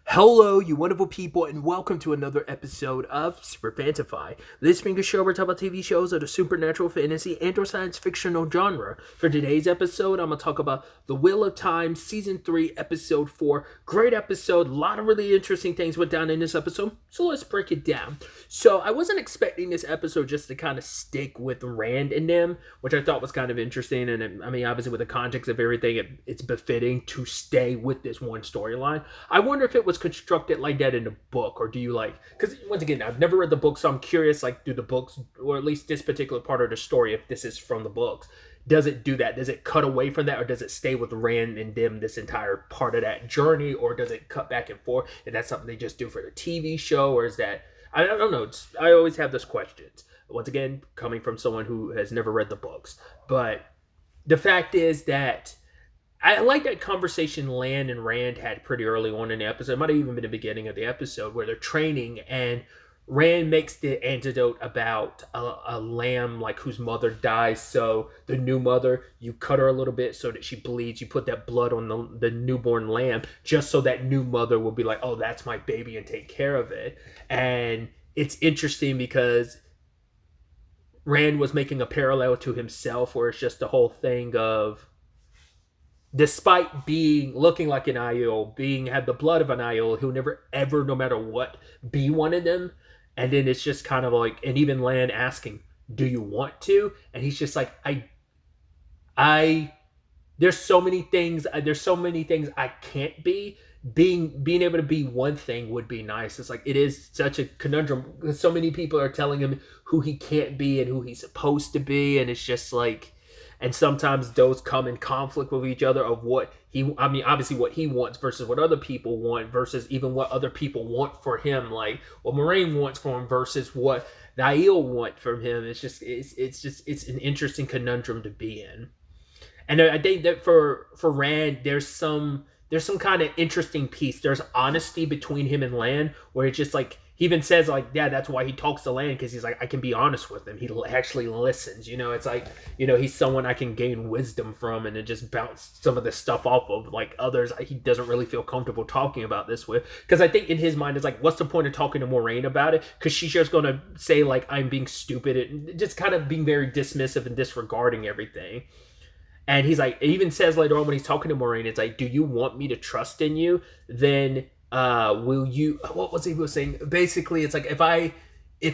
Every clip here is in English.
Hello, you wonderful people, and welcome to another episode of SuperFantaFi. This being a show where we talk about TV shows of the supernatural, fantasy, and/or science fictional genre. For today's episode, I'm gonna talk about The Wheel of Time, Season 3, Episode 4. Great episode. A lot of really interesting things went down in this episode, so let's break it down. So I wasn't expecting this episode just to kind of stick with Rand and them, which I thought was kind of interesting. And I mean, obviously, with the context of everything, it's befitting to stay with this one storyline. I wonder if it was constructed like that in the book, or do you like? Because once again, I've never read the book, so I'm curious. Like, do the books, or at least this particular part of the story, if this is from the books, does it do that? Does it cut away from that, or does it stay with Rand and them this entire part of that journey, or does it cut back and forth? And that's something they just do for the TV show, or is that? I don't know. I always have those questions. Once again, coming from someone who has never read the books, but the fact is that I like that conversation Lan and Rand had pretty early on in the episode. It might have even been the beginning of the episode where they're training, and Rand makes the antidote about a lamb like whose mother dies. So the new mother, you cut her a little bit so that she bleeds. You put that blood on the newborn lamb just so that new mother will be like, oh, that's my baby, and take care of it. And it's interesting because Rand was making a parallel to himself where it's just the whole thing of, despite looking like an Aiel, had the blood of an Aiel, he'll never ever, no matter what, be one of them. And then it's just kind of like, and even Lan asking, "Do you want to?" And he's just like, I. There's so many things. There's so many things I can't be. Being able to be one thing would be nice. It's like it is such a conundrum because so many people are telling him who he can't be and who he's supposed to be, and it's just like. And sometimes those come in conflict with each other of obviously what he wants versus what other people want versus even what other people want for him, like what Moraine wants for him versus what the Aiel want from him. It's an interesting conundrum to be in. And I think that for Rand, there's some kind of interesting piece. There's honesty between him and Lan, where it's just like he even says like, yeah, that's why he talks to Lan, because he's like, I can be honest with him. He actually listens. It's like, he's someone I can gain wisdom from, and then just bounce some of this stuff off of. Like others, he doesn't really feel comfortable talking about this with, because I think in his mind it's like, what's the point of talking to Moraine about it? Because she's just gonna say like I'm being stupid and just kind of being very dismissive and disregarding everything. And he's like, it even says later on when he's talking to Moraine, it's like, do you want me to trust in you? Then will you, what was he saying? Basically, it's like, if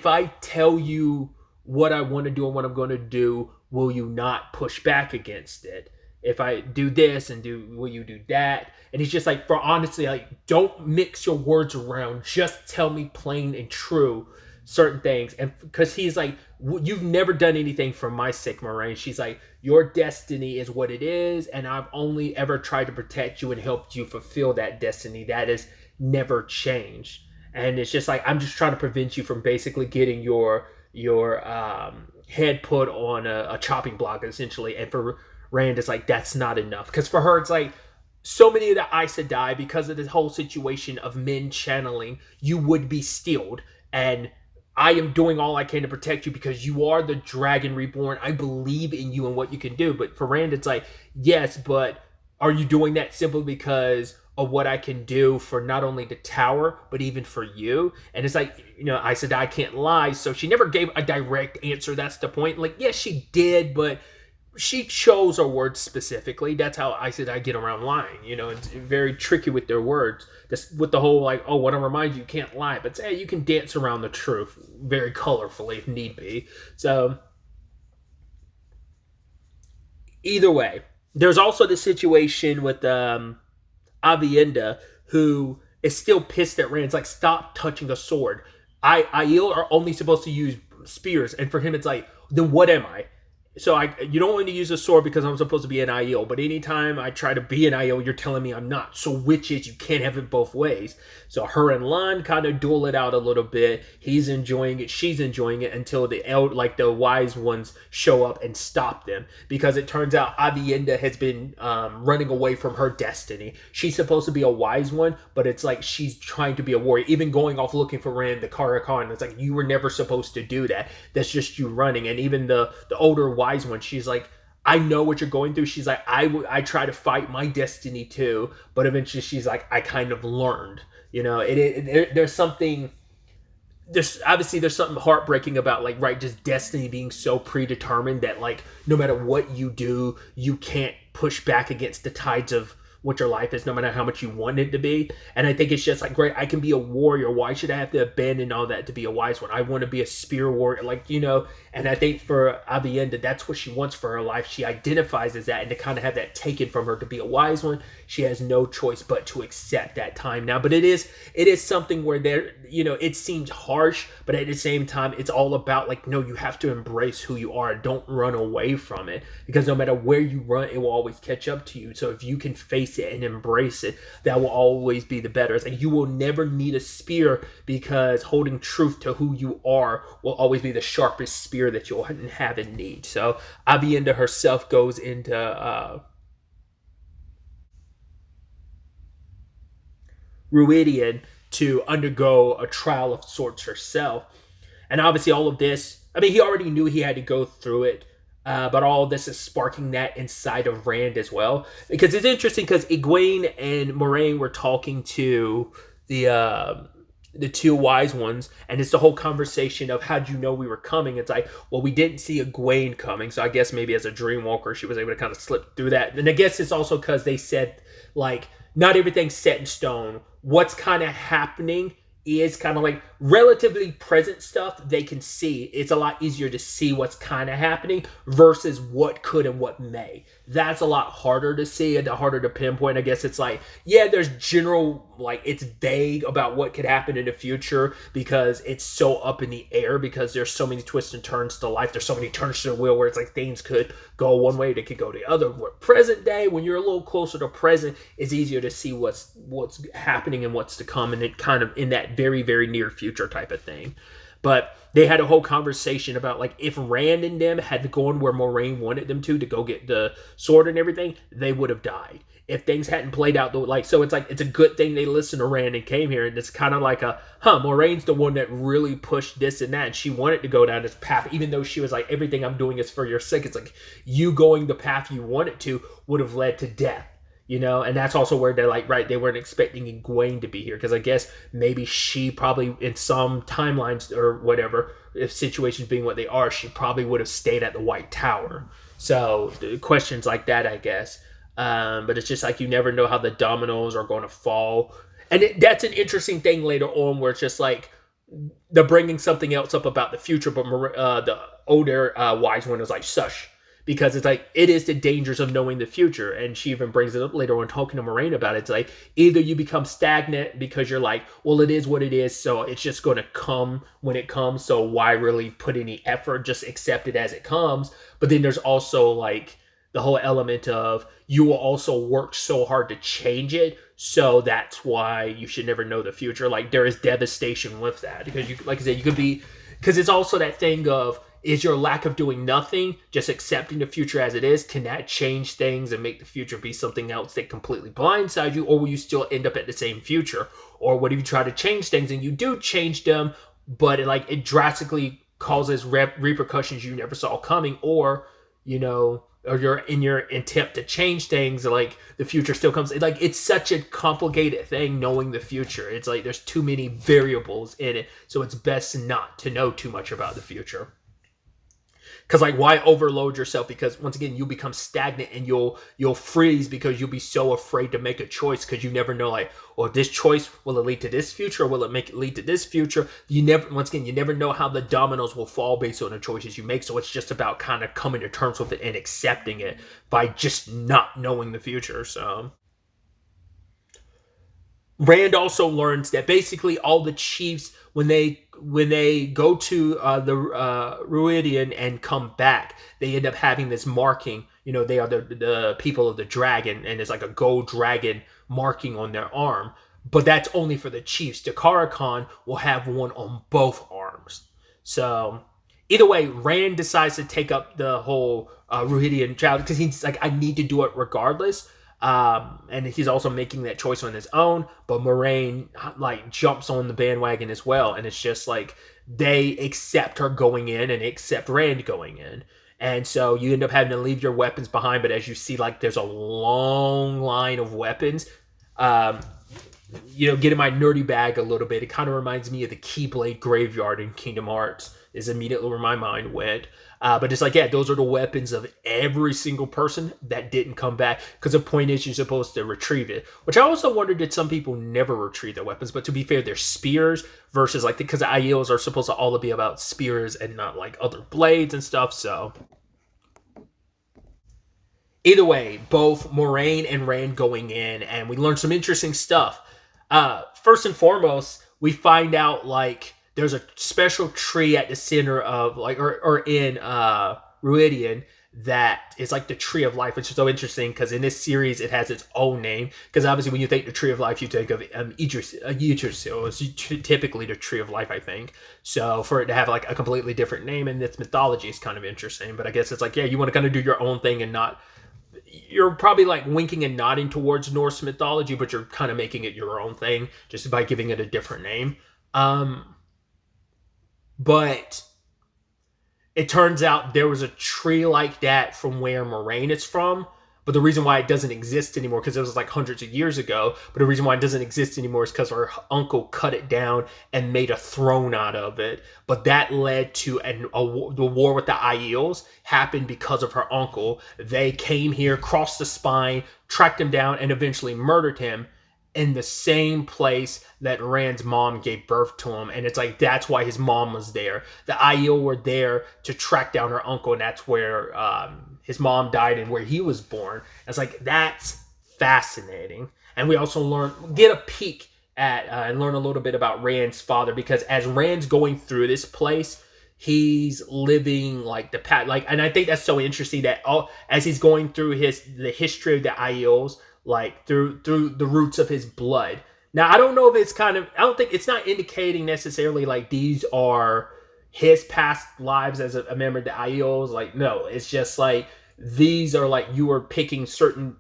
I tell you what I want to do and what I'm going to do, will you not push back against it? If I do this will you do that? And he's just like, for honestly, like, don't mix your words around. Just tell me plain and true certain things. And because he's like, you've never done anything for my sake, Moraine. She's like, your destiny is what it is, and I've only ever tried to protect you and helped you fulfill that destiny. That has never changed. And it's just like, I'm just trying to prevent you from basically getting your head put on a chopping block, essentially. And for Rand, it's like, that's not enough. Because for her, it's like, so many of the Aes Sedai, because of this whole situation of men channeling, you would be stealed. And I am doing all I can to protect you because you are the Dragon Reborn. I believe in you and what you can do. But for Rand, it's like, yes, but are you doing that simply because of what I can do for not only the tower, but even for you? And it's like, Aes Sedai can't lie. So she never gave a direct answer. That's the point. Like, yes, she did, but she chose her words specifically. That's how Aes Sedai get around lying. It's very tricky with their words. Just with the whole like, oh, want to remind you can't lie, but say you can dance around the truth very colorfully if need be. So either way, there's also the situation with Avienda, who is still pissed at Rand. It's like, stop touching a sword. Aiel are only supposed to use spears, and for him, it's like, then what am I? So you don't want me to use a sword because I'm supposed to be an Aiel, but anytime I try to be an Aiel, you're telling me I'm not. So which is, you can't have it both ways. So her and Lan kind of duel it out a little bit. He's enjoying it, she's enjoying it, until the wise ones show up and stop them. Because it turns out Avienda has been running away from her destiny. She's supposed to be a wise one, but it's like she's trying to be a warrior. Even going off looking for Rand the Karakan, it's like, you were never supposed to do that. That's just you running. And even the older wise one, she's like, I know what you're going through. She's like, I try to fight my destiny too, but eventually she's like, I kind of learned. There's something. There's something heartbreaking about, like, right, just destiny being so predetermined that, like, no matter what you do, you can't push back against the tides of what your life is, no matter how much you want it to be. And I think it's just like, great, I can be a warrior. Why should I have to abandon all that to be a wise one? I want to be a spear warrior, and I think for Avienda, that's what she wants for her life. She identifies as that, and to kind of have that taken from her to be a wise one, she has no choice but to accept that time now. But it is something where it seems harsh, but at the same time, it's all about, like, no, you have to embrace who you are. Don't run away from it, because no matter where you run, it will always catch up to you. So if you can face it and embrace it, that will always be the better. It's like, you will never need a spear, because holding truth to who you are will always be the sharpest spear that you'll have and need. So Avienda herself goes into Ruidian to undergo a trial of sorts herself. And obviously all of this, I mean, he already knew he had to go through it, but all of this is sparking that inside of Rand as well. Because it's interesting, because Egwene and Moraine were talking to the two wise ones, and it's the whole conversation of, how'd you know we were coming? It's like, well, we didn't see Egwene coming, so I guess maybe as a dream walker she was able to kind of slip through that. And I guess it's also because they said, like, not everything's set in stone. What's kind of happening is kind of like relatively present stuff they can see. It's a lot easier to see what's kind of happening versus what could and what may. That's a lot harder to see and harder to pinpoint. I guess it's like, yeah, there's general, like, it's vague about what could happen in the future, because it's so up in the air, because there's so many twists and turns to life. There's so many turns to the wheel where it's like things could go one way, they could go the other. Where present day, when you're a little closer to present, it's easier to see what's happening and what's to come, and it kind of in that very, very near future type of thing. But they had a whole conversation about, like, if Rand and them had gone where Moraine wanted them to go get the sword and everything, they would have died. If things hadn't played out, so it's like, it's a good thing they listened to Rand and came here. And it's kind of like Moraine's the one that really pushed this and that, and she wanted to go down this path, even though she was like, everything I'm doing is for your sake. It's like, you going the path you wanted to would have led to death. And that's also where they're like, right, they weren't expecting Egwene to be here, because I guess maybe she probably, in some timelines or whatever, if situations being what they are, she probably would have stayed at the White Tower. So questions like that, I guess. But it's just like, you never know how the dominoes are going to fall. And that's an interesting thing later on, where it's just like, they're bringing something else up about the future, but the older wise one is like, shush. Because it's like, it is the dangers of knowing the future. And she even brings it up later on, talking to Moraine about it. It's like, either you become stagnant because you're like, well, it is what it is, so it's just going to come when it comes, so why really put any effort? Just accept it as it comes. But then there's also, like, the whole element of, you will also work so hard to change it, so that's why you should never know the future. Like, there is devastation with that, because you, like I said, you could be, because it's also that thing of, is your lack of doing nothing, just accepting the future as it is, can that change things and make the future be something else that completely blindsides you? Or will you still end up at the same future? Or what if you try to change things and you do change them, but it drastically causes repercussions you never saw coming? Or, or you're in your attempt to change things, like, the future still comes. Like, it's such a complicated thing, knowing the future. It's like, there's too many variables in it, so it's best not to know too much about the future. Because, like, why overload yourself? Because once again, you'll become stagnant and you'll freeze, because you'll be so afraid to make a choice, because you never know, like, or this choice, will it lead to this future, or will it lead to this future? You never know how the dominoes will fall based on the choices you make. So it's just about kind of coming to terms with it and accepting it by just not knowing the future. So Rand also learns that basically all the chiefs, when they go to the Ruidian and come back, they end up having this marking. They are the people of the dragon, and it's like a gold dragon marking on their arm. But that's only for the chiefs. Takara Khan will have one on both arms. So either way, Rand decides to take up the whole Ruidian challenge, because he's like, I need to do it regardless. And he's also making that choice on his own, but Moraine, like, jumps on the bandwagon as well, and it's just like, they accept her going in and accept Rand going in. And so you end up having to leave your weapons behind. But as you see, like, there's a long line of weapons. Getting my nerdy bag a little bit, it kind of reminds me of the Keyblade graveyard in Kingdom Hearts, is immediately where my mind went. But it's like, yeah, those are the weapons of every single person that didn't come back, because the point is you're supposed to retrieve it. Which I also wondered, did some people never retrieve their weapons? But to be fair, they're spears versus, like, because the IELs are supposed to all be about spears and not like other blades and stuff. So either way, both Moraine and Rand going in, and we learned some interesting stuff. First and foremost, we find out, like, there's a special tree at the center of, like, or in Ruidian, that is like the tree of life, which is so interesting because in this series it has its own name. Because obviously, when you think the tree of life, you think of Yggdrasil. It's typically the tree of life, I think. So for it to have like a completely different name in its mythology is kind of interesting. But I guess it's like, yeah, you want to kind of do your own thing and not. You're probably like winking and nodding towards Norse mythology, but you're kind of making it your own thing just by giving it a different name. But it turns out there was a tree like that from where Moraine is from. But the reason why it doesn't exist anymore, because it was like hundreds of years ago, but the reason why it doesn't exist anymore is because her uncle cut it down and made a throne out of it. But that led to the war with the Aiels happened because of her uncle. They came here, crossed the spine, tracked him down, and eventually murdered him in the same place that Rand's mom gave birth to him. And it's like, that's why his mom was there. The Aiel were there to track down her uncle, and that's where his mom died and where he was born. And it's like, that's fascinating. And we also get a peek at and learn a little bit about Rand's father, because as Rand's going through this place, he's living like the path. Like, and I think that's so interesting that as he's going through the history of the Aiels, like through the roots of his blood. Now, I don't know if I don't think it's not indicating necessarily like these are his past lives as a member of the Aiels. Like, no, it's just like these are like you are picking certain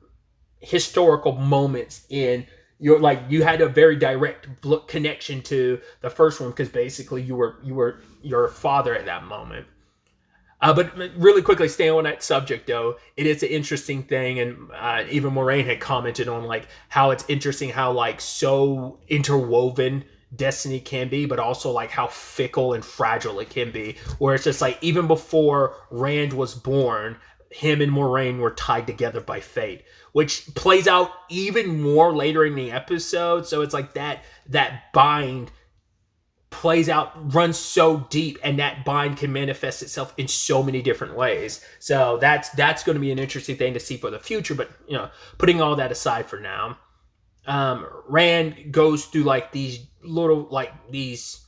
historical moments in your, like, you had a very direct connection to the first one because basically you were your father at that moment. But really quickly, staying on that subject, though, it is an interesting thing, and even Moraine had commented on like how it's interesting how like so interwoven destiny can be, but also like how fickle and fragile it can be. Where it's just like even before Rand was born, him and Moraine were tied together by fate, which plays out even more later in the episode. So it's like that bind plays out, runs so deep, and that bind can manifest itself in so many different ways. So that's going to be an interesting thing to see for the future. But putting all that aside for now, Rand goes through like these little, like these,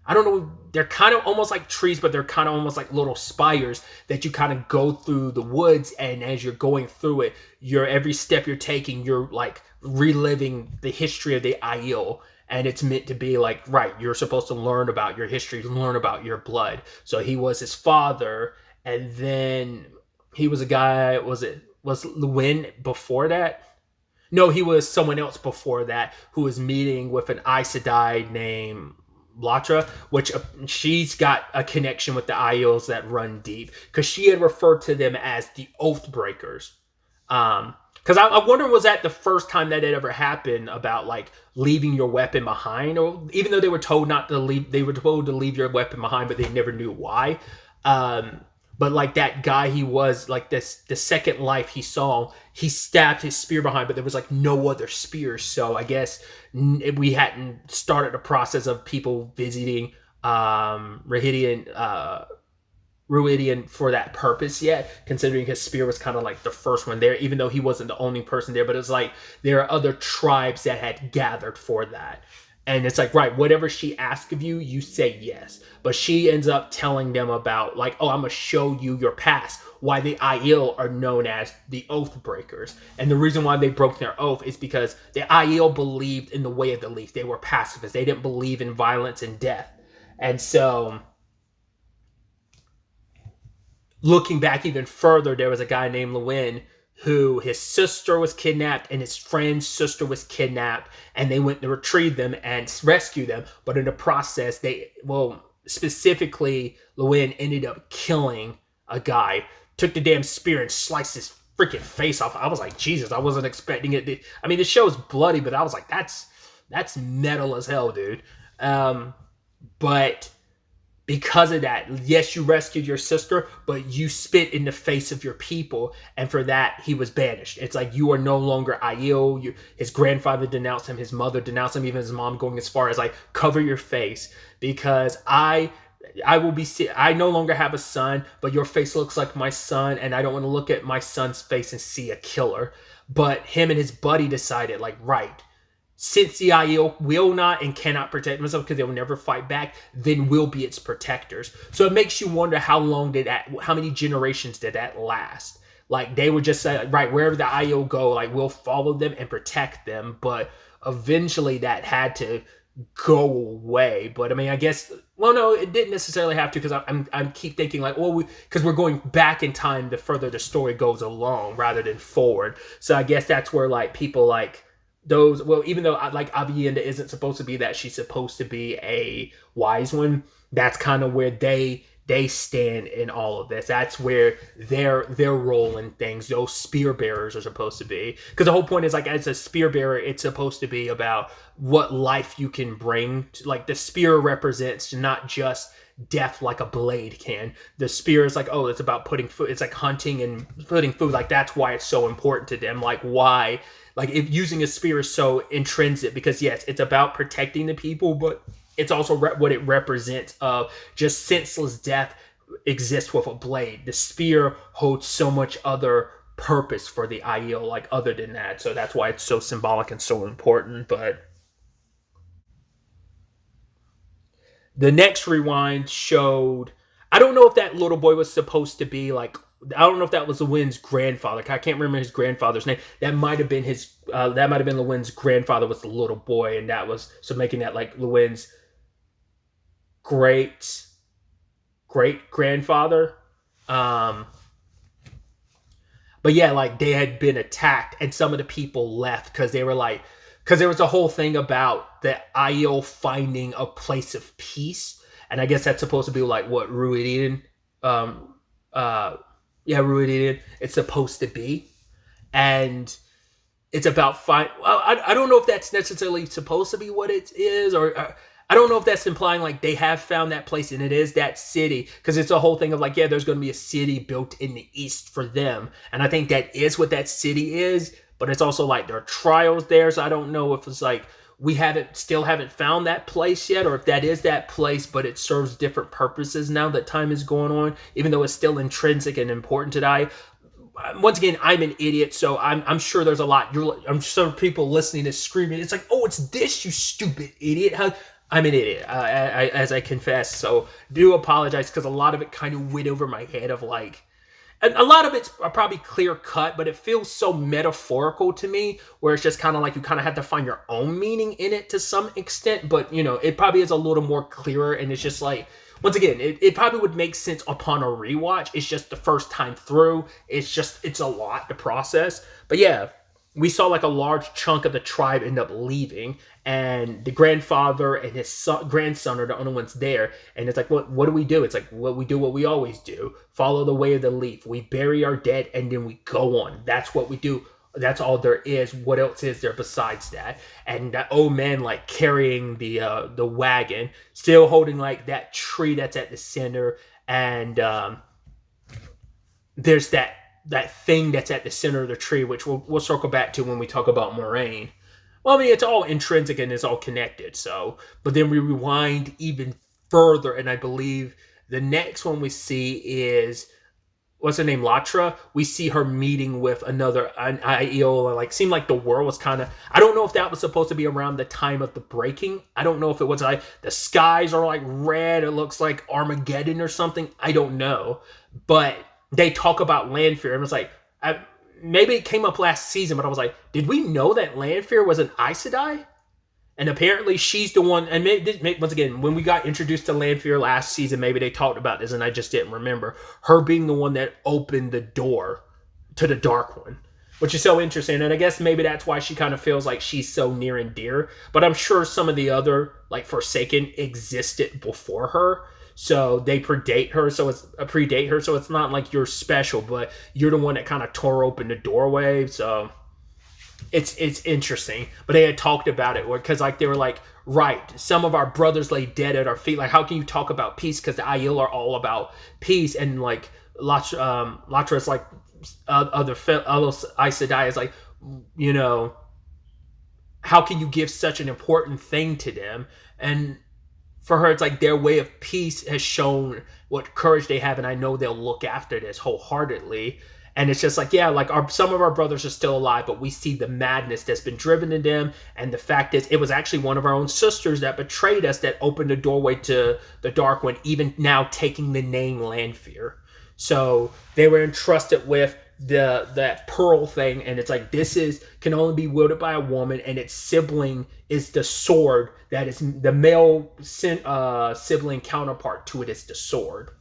I don't know, they're kind of almost like trees, but they're kind of almost like little spires that you kind of go through the woods, and as you're going through it, every step you're taking, you're like reliving the history of the Aiel. And it's meant to be like, right, you're supposed to learn about your history, learn about your blood. So he was his father, and then he was a guy, was Luwin before that? No, he was someone else before that who was meeting with an Aes Sedai named Latra, which she's got a connection with the Aiels that run deep, because she had referred to them as the Oathbreakers. Because I wonder, was that the first time that it ever happened about like leaving your weapon behind? Or even though they were told not to leave, they were told to leave your weapon behind, but they never knew why. But like that guy, he was like the second life he saw, he stabbed his spear behind, but there was like no other spears. So I guess we hadn't started the process of people visiting Ruidian for that purpose yet, considering his spear was kind of like the first one there, even though he wasn't the only person there. But it's like there are other tribes that had gathered for that. And it's like, right, whatever she asks of you, you say yes. But she ends up telling them about like, oh, I'm going to show you your past, why the Aiel are known as the Oathbreakers. And the reason why they broke their oath is because the Aiel believed in the way of the leaf. They were pacifists. They didn't believe in violence and death. And so, looking back even further, there was a guy named Luwin who his sister was kidnapped and his friend's sister was kidnapped, and they went to retrieve them and rescue them. But in the process, specifically Luwin ended up killing a guy took the damn spear and sliced his freaking face off. I was like, Jesus, I wasn't expecting it. I mean, the show's bloody, but I was like, that's metal as hell, dude. But because of that, yes, you rescued your sister, but you spit in the face of your people, and for that, he was banished. It's like, you are no longer Aiel. His grandfather denounced him, his mother denounced him, even his mom going as far as like, cover your face, because I no longer have a son, but your face looks like my son, and I don't want to look at my son's face and see a killer. But him and his buddy decided, like, right, since the Aiel will not and cannot protect themselves because they will never fight back, then we'll be its protectors. So it makes you wonder how many generations did that last? Like, they would just say, like, right, wherever the Aiel go, like, we'll follow them and protect them. But eventually that had to go away. But I mean, I guess, well, no, it didn't necessarily have to, because I'm keep thinking like, well, because we're going back in time the further the story goes along rather than forward. So I guess that's where like people like those, well, even though like Avienda isn't supposed to be that, she's supposed to be a wise one. That's kind of where they stand in all of this. That's where their role in things, those spear bearers are supposed to be. Because the whole point is, like, as a spear bearer, it's supposed to be about what life you can bring. Like, the spear represents not just death like a blade can. The spear is like, oh, it's about putting food. It's like hunting and putting food. Like, that's why it's so important to them. Like, why? Like, if using a spear is so intrinsic, because yes, it's about protecting the people, but it's also what it represents of just senseless death exists with a blade. The spear holds so much other purpose for the Aiel, like, other than that. So that's why it's so symbolic and so important. But the next rewind showed, I don't know if that little boy was supposed to be like, I don't know if that was Lewin's grandfather. I can't remember his grandfather's name. That might have been Lewin's grandfather was the little boy, and that was, so making that like Lewin's great grandfather. But yeah, like, they had been attacked and some of the people left because they were like, because there was a whole thing about the Aiel finding a place of peace, and I guess that's supposed to be like what Ruidin, Ruidin, it's supposed to be, and it's about I don't know if that's necessarily supposed to be what it is, or I don't know if that's implying like they have found that place and it is that city, because it's a whole thing of like, yeah, there's going to be a city built in the east for them, and I think that is what that city is. But it's also like there are trials there, so I don't know if it's like we still haven't found that place yet, or if that is that place, but it serves different purposes now that time is going on, even though it's still intrinsic and important today. Once again, I'm an idiot, so I'm sure there's a lot. I'm sure people listening is screaming. It's like, oh, it's this, you stupid idiot. I'm an idiot, as I confess. So do apologize, because a lot of it kind of went over my head of like, and a lot of it's probably clear cut, but it feels so metaphorical to me, where it's just kind of like you kind of have to find your own meaning in it to some extent. But, you know, it probably is a little more clearer, and it's just like, once again, it probably would make sense upon a rewatch. It's just the first time through, it's a lot to process. But yeah, we saw like a large chunk of the tribe end up leaving, and the grandfather and his grandson are the only ones there. And it's like, what do we do? It's like, what we always do. Follow the way of the leaf. We bury our dead, and then we go on. That's what we do. That's all there is. What else is there besides that? And that old man, like, carrying the wagon, still holding like that tree that's at the center. And there's that thing that's at the center of the tree, which we'll circle back to when we talk about Moraine. Well, I mean, it's all intrinsic and it's all connected. So, but then we rewind even further, and I believe the next one we see is, what's her name, Latra. We see her meeting with an Aiel. Like, seemed like the world was kind of, I don't know if that was supposed to be around the time of the breaking. I don't know if it was like the skies are like red. It looks like Armageddon or something. I don't know, but they talk about Landfear, and it's like, maybe it came up last season, but I was like, did we know that Landfear was an Aes Sedai? And apparently she's the one, and once again, when we got introduced to Landfear last season, maybe they talked about this and I just didn't remember. Her being the one that opened the door to the Dark One, which is so interesting. And I guess maybe that's why she kind of feels like she's so near and dear. But I'm sure some of the other, like, Forsaken existed before her. so they predate her. So it's not like you're special, but you're the one that kind of tore open the doorway. So it's interesting. But they had talked about it because like they were like, right, some of our brothers lay dead at our feet. Like, how can you talk about peace? Because the Aiel are all about peace, and like Latra's like other Aes Sedai is like, you know, how can you give such an important thing to them? And for her, it's like their way of peace has shown what courage they have, and I know they'll look after this wholeheartedly. And it's just like, yeah, like some of our brothers are still alive, but we see the madness that's been driven in them. And the fact is, it was actually one of our own sisters that betrayed us that opened the doorway to the Dark One, even now taking the name Lanfear. So they were entrusted with that pearl thing, and it's like can only be wielded by a woman, and its sibling is the sword that is the male sibling counterpart to it is the sword.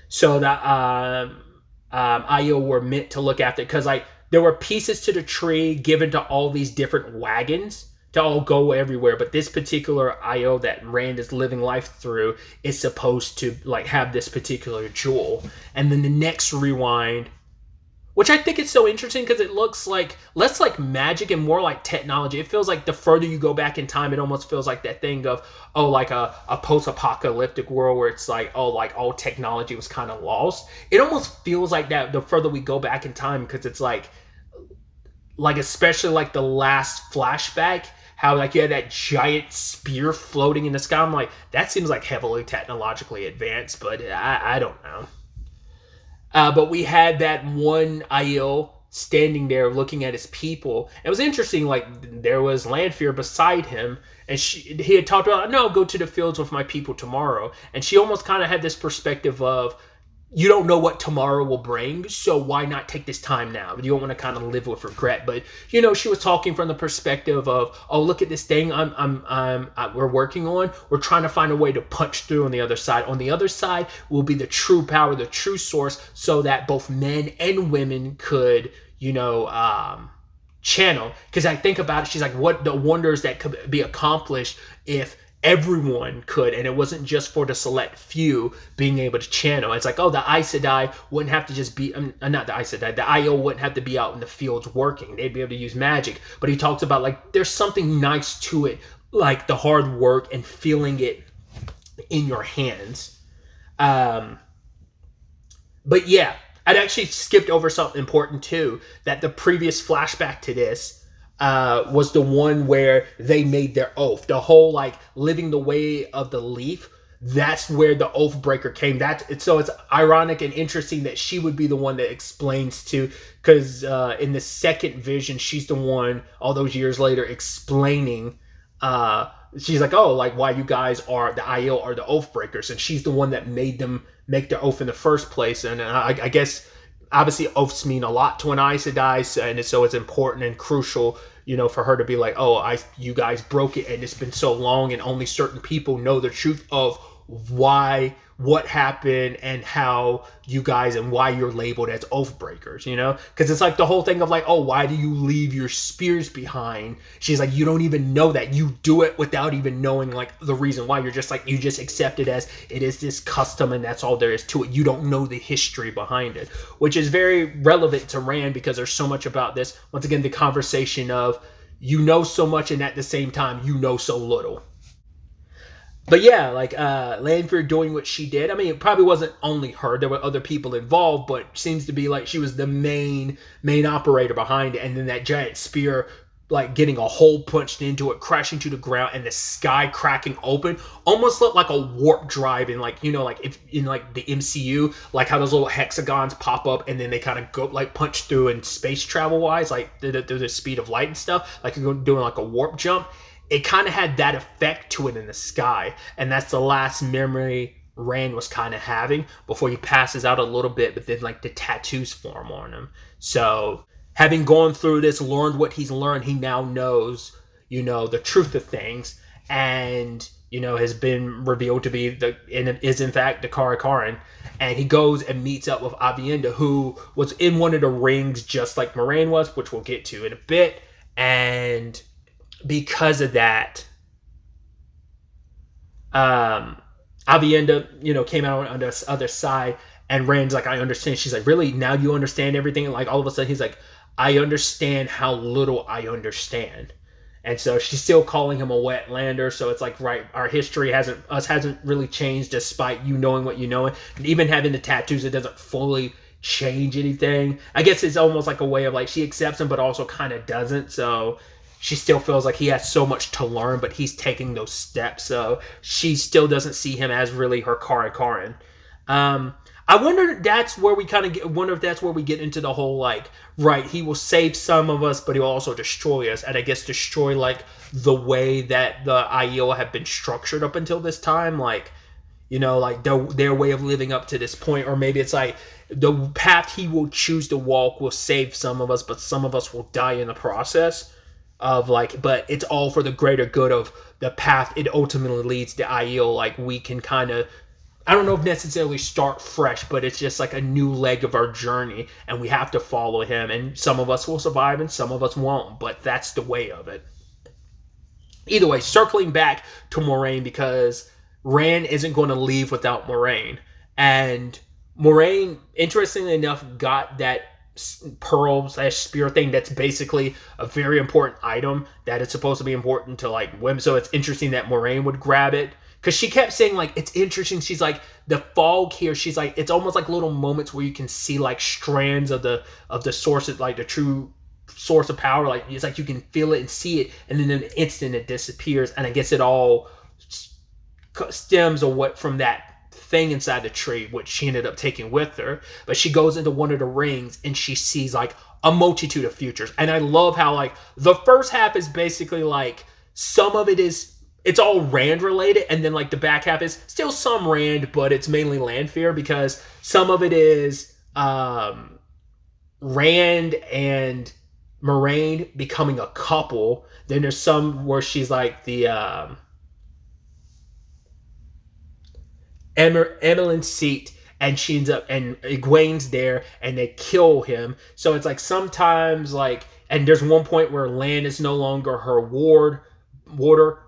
So that Aiel were meant to look after, because like there were pieces to the tree given to all these different wagons to all go everywhere, but this particular Aiel that Rand is living life through is supposed to like have this particular jewel. And then the next rewind, which I think is so interesting because it looks like less like magic and more like technology. It feels like the further you go back in time, it almost feels like that thing of, like a post-apocalyptic world where it's like, like all technology was kind of lost. It almost feels like that the further we go back in time, because it's like especially like the last flashback, how like you had that giant spear floating in the sky. I'm like, that seems like heavily technologically advanced, but I don't know. But we had that one Aiel standing there looking at his people. It was interesting, like there was Lanfear beside him, and he had talked about, no, I'll go to the fields with my people tomorrow. And she almost kind of had this perspective of, you don't know what tomorrow will bring, so why not take this time now? You don't want to kind of live with regret. But she was talking from the perspective of, look at this thing we're working on. We're trying to find a way to punch through on the other side. On the other side will be the true power, the true source, so that both men and women could, channel. Because I think about it, she's like, what the wonders that could be accomplished if everyone could, and it wasn't just for the select few being able to channel. It's like, the Aes Sedai wouldn't have to just be, not the Aes Sedai, the Aiel wouldn't have to be out in the fields working. They'd be able to use magic. But he talks about, like, there's something nice to it, like the hard work and feeling it in your hands. But yeah, I'd actually skipped over something important too, that the previous flashback to this was the one where they made their oath. The whole like living the way of the leaf. That's where the oath breaker came. So it's ironic and interesting that she would be the one that explains to, because in the second vision, she's the one all those years later explaining. She's like, like why you guys are the Aiel are the oath breakers, and she's the one that made them make the oath in the first place. And I guess obviously oaths mean a lot to an Aes Sedai, and so it's important and crucial, for her to be like, you guys broke it, and it's been so long, and only certain people know the truth of what happened, and how you guys, and why you're labeled as oath breakers, because it's like the whole thing of like, why do you leave your spears behind? She's like, you don't even know that. You do it without even knowing like the reason why. You're just like, you just accept it as it is this custom, and that's all there is to it. You don't know the history behind it, which is very relevant to Rand, because there's so much about this. Once again, the conversation of, you know so much, and at the same time you know so little. But yeah, like Lanfear doing what she did. I mean, it probably wasn't only her. There were other people involved, but it seems to be like she was the main operator behind it. And then that giant spear, like getting a hole punched into it, crashing to the ground, and the sky cracking open, almost looked like a warp drive in like, like if in like the MCU, like how those little hexagons pop up and then they kind of go like punch through in space travel wise, like through the speed of light and stuff, like you're doing like a warp jump. It kind of had that effect to it in the sky. And that's the last memory Rand was kind of having before he passes out a little bit, but then like the tattoos form on him. So having gone through this, learned what he's learned, he now knows, the truth of things, and, has been revealed to be is in fact the Karan. And he goes and meets up with Aviendha, who was in one of the rings just like Moraine was, which we'll get to in a bit. And because of that, Avienda, came out on the other side, and Rand's like, I understand. She's like, really? Now you understand everything? And like all of a sudden he's like, I understand how little I understand. And so she's still calling him a wetlander. So it's like, right, our history hasn't really changed despite you knowing what you know. And even having the tattoos, it doesn't fully change anything. I guess it's almost like a way of like she accepts him, but also kind of doesn't. So she still feels like he has so much to learn, but he's taking those steps. So she still doesn't see him as really her Karin. I wonder if that's where we kind of get. Wonder if that's where we get into the whole like, right? He will save some of us, but he'll also destroy us, and I guess destroy like the way that the IEO have been structured up until this time, like like their way of living up to this point, or maybe it's like the path he will choose to walk will save some of us, but some of us will die in the process of like, but it's all for the greater good of the path it ultimately leads to IEO. Like we can kind of, I don't know if necessarily start fresh, but it's just like a new leg of our journey, and we have to follow him. And some of us will survive, and some of us won't. But that's the way of it. Either way, circling back to Moraine, because Rand isn't going to leave without Moraine, and Moraine, interestingly enough, got that pearl/spear thing. That's basically a very important item that is supposed to be important to like women. So it's interesting that Moraine would grab it. Because she kept saying, like, it's interesting. She's like, the fog here, she's like, it's almost like little moments where you can see, like, strands of the source, of, like, the true source of power. Like, it's like you can feel it and see it, and then in an instant it disappears. And I guess it all stems from that thing inside the tree, which she ended up taking with her. But she goes into one of the rings, and she sees, like, a multitude of futures. And I love how, like, the first half is basically, like, some of it is, it's all Rand related, and then like the back half is still some Rand, but it's mainly Lanfear, because some of it is Rand and Moraine becoming a couple. Then there's some where she's like the Emmeline seat, and she ends up, and Egwene's there, and they kill him. So it's like sometimes like, and there's one point where Lan is no longer her warder,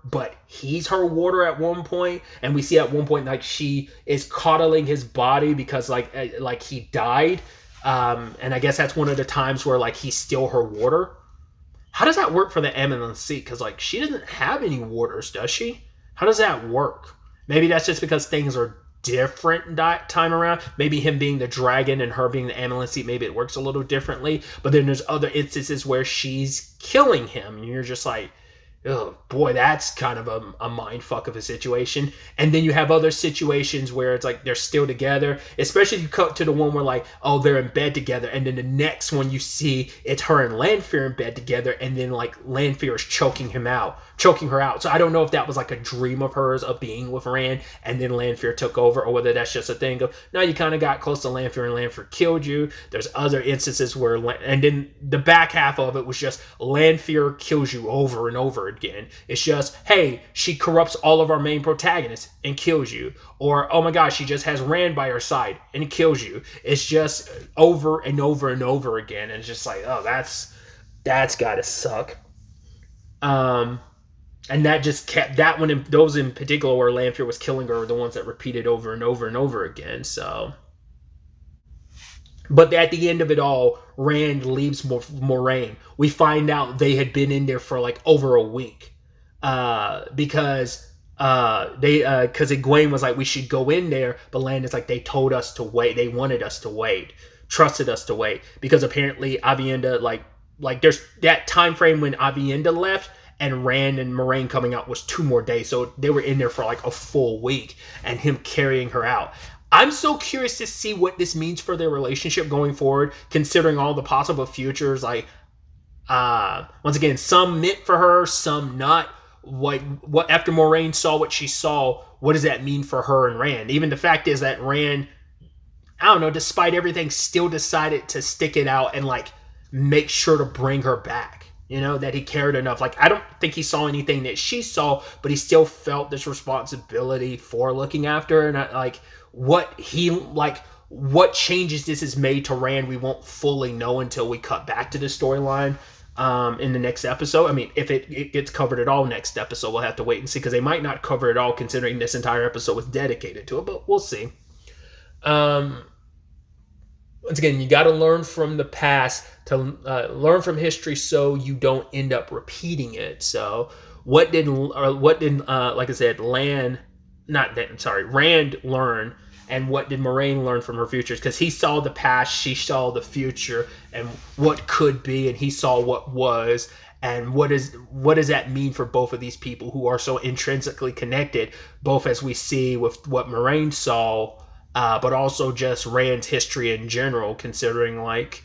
but he's her warder at one point, and we see at one point like she is coddling his body because like he died, and I guess that's one of the times where like he's still her warder. How does that work for the Eminent seat? Because like she doesn't have any warders, does she? How does that work? Maybe that's just because things are different that time around. Maybe him being the dragon and her being the Amulet seat, maybe it works a little differently. But then there's other instances where she's killing him, and you're just like, oh boy, that's kind of a mind fuck of a situation. And then you have other situations where it's like they're still together, especially if you cut to the one where like, oh, they're in bed together, and then the next one you see it's her and Lanfear in bed together, and then like Lanfear is choking her out. So I don't know if that was like a dream of hers of being with Rand, and then Lanfear took over, or whether that's just a thing of, no, you kind of got close to Lanfear and Lanfear killed you. There's other instances where, and then the back half of it was just Lanfear kills you over and over again. It's just, hey, she corrupts all of our main protagonists and kills you. Or, oh my gosh, she just has Rand by her side and kills you. It's just over and over and over again. And it's just like, oh, that's gotta suck. And that just kept, that one, those in particular where Lanfear was killing her, were the ones that repeated over and over and over again. So, but at the end of it all, Rand leaves Moraine. We find out they had been in there for like over a week, because Egwene was like, we should go in there, but Land is like, they told us to wait. They wanted us to wait, trusted us to wait, because apparently Avienda, like there's that time frame when Avienda left, and Rand and Moraine coming out was 2 more days. So they were in there for like a full week, and him carrying her out. I'm so curious to see what this means for their relationship going forward, considering all the possible futures. Like, once again, some meant for her, some not. What after Moraine saw what she saw, what does that mean for her and Rand? Even the fact is that Rand, I don't know, despite everything, still decided to stick it out and like make sure to bring her back. You know, that he cared enough. Like, I don't think he saw anything that she saw, but he still felt this responsibility for looking after her. And what changes this has made to Rand, we won't fully know until we cut back to the storyline. in the next episode. I mean, if it gets covered at all next episode, we'll have to wait and see, because they might not cover it all considering this entire episode was dedicated to it, but we'll see. Once again, you got to learn from the past, to learn from history so you don't end up repeating it. So what did like I said, Rand learn, and what did Moraine learn from her futures? Because he saw the past, she saw the future, and what could be, and he saw what was. And what does that mean for both of these people who are so intrinsically connected, both as we see with what Moraine saw, but also just Rand's history in general, considering like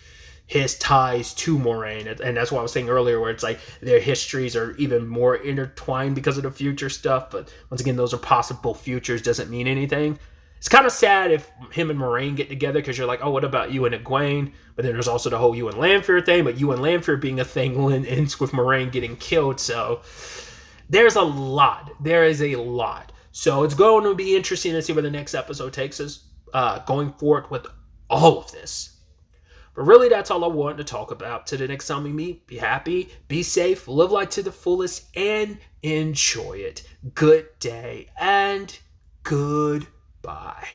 his ties to Moraine. And that's what I was saying earlier, where it's like their histories are even more intertwined because of the future stuff. But once again, those are possible futures, doesn't mean anything. It's kind of sad if him and Moraine get together, because you're like, oh, what about you and Egwene? But then there's also the whole you and Lanfear thing, but you and Lanfear being a thing ends with Moraine getting killed. So there's a lot. There is a lot. So it's going to be interesting to see where the next episode takes us going forward with all of this. But really, that's all I wanted to talk about. Till the next time we meet, be happy, be safe, live life to the fullest, and enjoy it. Good day and goodbye.